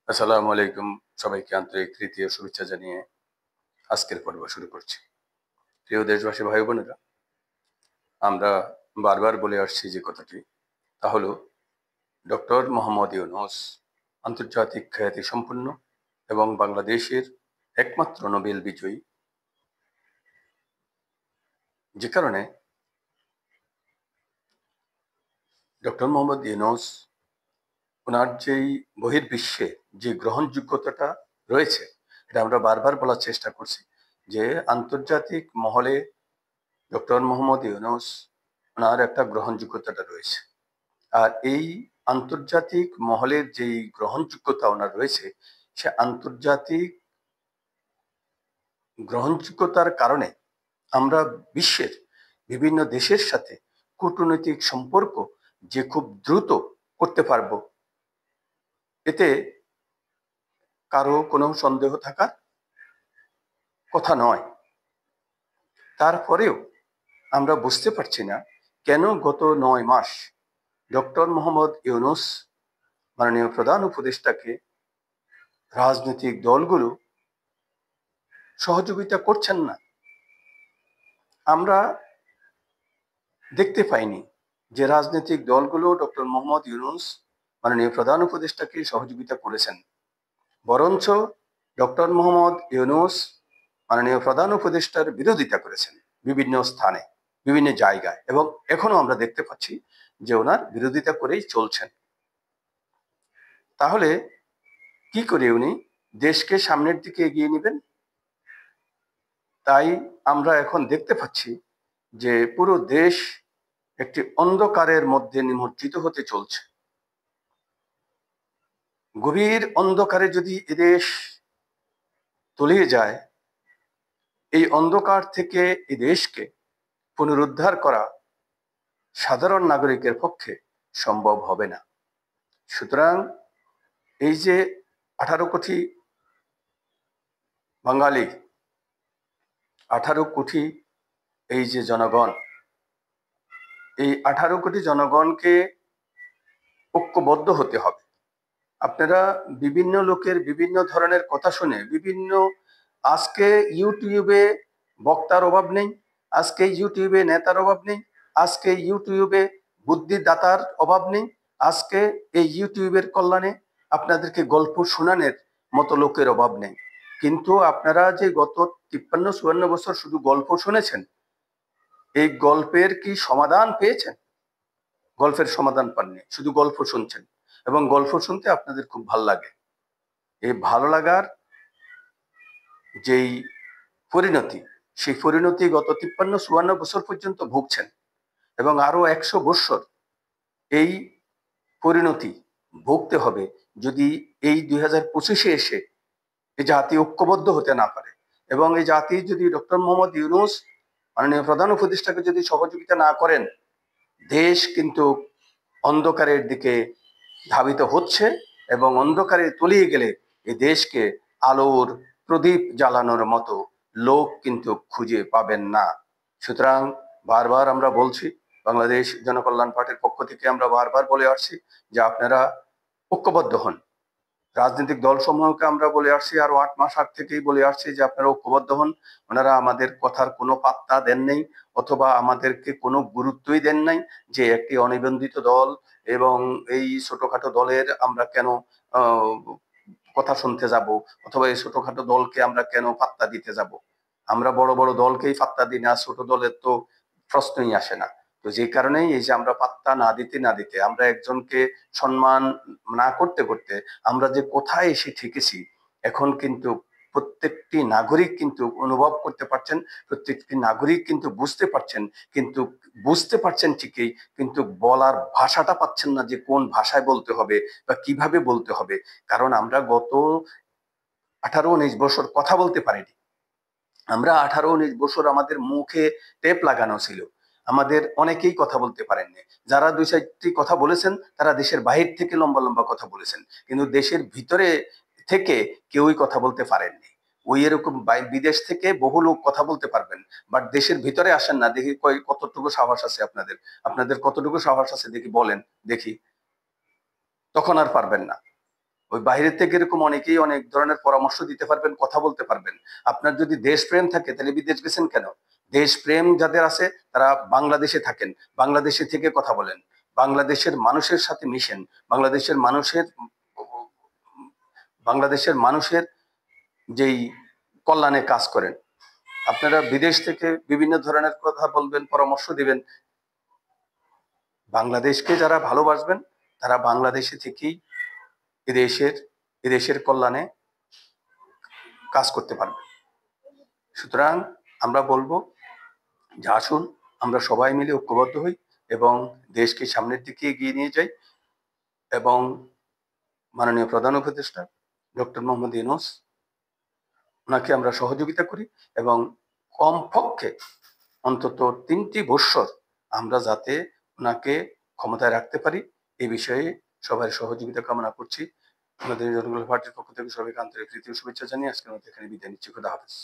আসসালামু আলাইকুম। সবাইকে আন্তরিক তৃতীয় শুভেচ্ছা জানিয়ে আজকের পর্ব শুরু করছি। প্রিয় দেশবাসী ভাই বোনেরা, আমরা বারবার বলে আসছি যে কথাটি, তা হলো ডক্টর মোহাম্মদ ইউনূস আন্তর্জাতিক খ্যাতি সম্পন্ন এবং বাংলাদেশের একমাত্র নোবেল বিজয়ী, যে কারণে ডক্টর মোহাম্মদ ইউনূস ওনার যেই বহির্বিশ্বে যে গ্রহণযোগ্যতাটা রয়েছে, এটা আমরা বারবার বলার চেষ্টা করছি যে আন্তর্জাতিক মহলে ডক্টর মোহাম্মদ ইউনূস ওনার একটা গ্রহণযোগ্যতাটা রয়েছে। আর এই আন্তর্জাতিক মহলের যেই গ্রহণযোগ্যতা ওনার রয়েছে, সে আন্তর্জাতিক গ্রহণযোগ্যতার কারণে আমরা বিশ্বের বিভিন্ন দেশের সাথে কূটনৈতিক সম্পর্ক যে খুব দ্রুত করতে পারবো, এতে কারো কোনো সন্দেহ থাকার কথা নয়। তারপরেও আমরা বুঝতে পারছি না কেন গত 9 মাস ডক্টর মোহাম্মদ ইউনূস মাননীয় প্রধান উপদেষ্টাকে রাজনৈতিক দলগুলো সহযোগিতা করছেন না। আমরা দেখতে পাইনি যে রাজনৈতিক দলগুলো ডক্টর মোহাম্মদ ইউনূস মাননীয় প্রধান উপদেষ্টাকে সহযোগিতা করেছেন, বরঞ্চ ডক্টর মোহাম্মদ ইউনূস মাননীয় প্রধান উপদেষ্টার বিরোধিতা করেছেন বিভিন্ন স্থানে, বিভিন্ন জায়গায়, এবং এখনো আমরা দেখতে পাচ্ছি যে ওনার বিরোধিতা করেই চলছেন। তাহলে কি করে উনি দেশকে সামনের দিকে এগিয়ে নেবেন? তাই আমরা এখন দেখতে পাচ্ছি যে পুরো দেশ একটি অন্ধকারের মধ্যে নিমজ্জিত হতে চলছে। গভীর অন্ধকারে যদি এদেশ তলিয়ে যায়, এই অন্ধকার থেকে এই দেশকে পুনরুদ্ধার করা সাধারণ নাগরিকের পক্ষে সম্ভব হবে না। সুতরাং এই যে 18 কোটি বাঙালি, 18 কোটি এই যে জনগণ, এই 18 কোটি জনগণকে ঐক্যবদ্ধ হতে হবে। আপনারা বিভিন্ন লোকের বিভিন্ন ধরনের কথা শুনে আজকে ইউটিউবে বক্তার অভাব নেই, আজকে ইউটিউবে নেতার অভাব নেই, আজকে ইউটিউবে বুদ্ধিদাতার অভাব নেই, আজকে এই ইউটিউবের কল্যাণে আপনাদেরকে গল্প শোনানোর মতো লোকের অভাব নেই। কিন্তু আপনারা যে গত 53-54 বছর শুধু গল্প শুনেছেন, এই গল্পের কি সমাধান পেয়েছেন? গল্পের সমাধান পাননি, শুধু গল্প শুনছেন, এবং গল্প শুনতে আপনাদের খুব ভালো লাগে। এই ভালো লাগার যেই পরিণতি, সেই পরিণতি গত 53-54 বছর পর্যন্ত ভুগছেন, এবং আরো 100 বছর এই পরিণতি ভুগতে হবে যদি এই 2025-এ এসে এই জাতি ঐক্যবদ্ধ হতে না পারে, এবং এই জাতি যদি ডক্টর মোহাম্মদ ইউনূস মাননীয় প্রধান উপদেষ্টাকে যদি সহযোগিতা না করেন, দেশ কিন্তু অন্ধকারের দিকে ধাবিত হচ্ছে, এবং অন্ধকারে তলিয়ে গেলে এই দেশকে আলোর প্রদীপ জ্বালানোর মতো লোক কিন্তু খুঁজে পাবেন না। সুতরাং বারবার আমরা বলছি, বাংলাদেশ জনকল্যাণ পার্টির পক্ষ থেকে আমরা বারবার বলে আসছি যে আপনারা ঐক্যবদ্ধ হন। রাজনৈতিক দলসমূহকে আমরা বলে আসছি, আরো 8 মাস আগ থেকেই বলে আসছি যে আপনারা ঐক্যবদ্ধ হন। ওনারা আমাদের কথার কোনো পাত্তা দেন নাই, অথবা আমাদেরকে কোনো গুরুত্বই দেন নাই যে একটি অনিবন্ধিত দল এবং এই ছোটখাটো দলের আমরা কেন কথা শুনতে যাব, অথবা এই ছোটখাটো দলকে আমরা কেন পাত্তা দিতে যাব। আমরা বড় বড় দলকেই পাত্তা দিই না, ছোট দলের তো প্রশ্নই আসে না। তো যে কারণেই এই যে আমরা পাত্তা না দিতে আমরা একজনকে সম্মান না করতে করতে আমরা যে কোথায় এসে ঠেকেছি, এখন কিন্তু প্রত্যেকটি নাগরিক কিন্তু অনুভব করতে পারছেন, প্রত্যেকটি নাগরিক কিন্তু বুঝতে পারছেন, কিন্তু বুঝতে পারছেন ঠিকই, কিন্তু বলার ভাষাটা পাচ্ছেন না যে কোন ভাষায় বলতে হবে বা কিভাবে বলতে হবে। কারণ আমরা গত 18-19 বছর কথা বলতে পারিনি। আমরা 18-19 বছর আমাদের মুখে টেপ লাগানো ছিল, আমাদের অনেকেই কথা বলতে পারেননি। যারা 2-4টি কথা বলেছেন তারা দেশের বাহির থেকে লম্বা লম্বা কথা বলেছেন, কিন্তু দেশের ভিতরে থেকে কেউই কথা বলতে পারেননি। ওই এরকম বিদেশ থেকে বহু লোক কথা বলতে পারবেন, বাট দেশের ভিতরে আসেন না। দেখি কতটুকু সাহস আছে আপনাদের, আপনাদের কতটুকু সাহস আছে দেখি, বলেন দেখি। তখন আর পারবেন না। ওই বাইরে থেকে এরকম অনেকেই অনেক ধরনের পরামর্শ দিতে পারবেন, কথা বলতে পারবেন। আপনার যদি দেশপ্রেম থাকে তাহলে বিদেশ গেছেন কেন? দেশপ্রেম যাদের আছে তারা বাংলাদেশে থাকেন, বাংলাদেশে থেকে কথা বলেন, বাংলাদেশের মানুষের সাথে মিশেন, বাংলাদেশের মানুষের যেই কল্যাণে কাজ করেন। আপনারা বিদেশ থেকে বিভিন্ন ধরনের কথা বলবেন, পরামর্শ দিবেন, বাংলাদেশকে যারা ভালোবাসবেন তারা বাংলাদেশে থেকেই এদেশের কল্যাণে কাজ করতে পারবেন। সুতরাং আমরা বলবো যে আসুন আমরা সবাই মিলে ঐক্যবদ্ধ হই এবং দেশকে সামনের দিকে এগিয়ে নিয়ে যাই এবং মাননীয় প্রধান উপদেষ্টা ডক্টর মোহাম্মদ ইউনূস, ওনাকে আমরা সহযোগিতা করি এবং কমপক্ষে অন্তত ৩টি বৎসর আমরা যাতে ওনাকে ক্ষমতায় রাখতে পারি এই বিষয়ে সবার সহযোগিতা কামনা করছি। আমাদের জনগণ পার্টির পক্ষ থেকে সবাইকে আন্তরিক প্রীতি ও শুভেচ্ছা জানিয়ে আজকের মতো এখানে বিদায় নিচ্ছি। খোদা হাফেজ।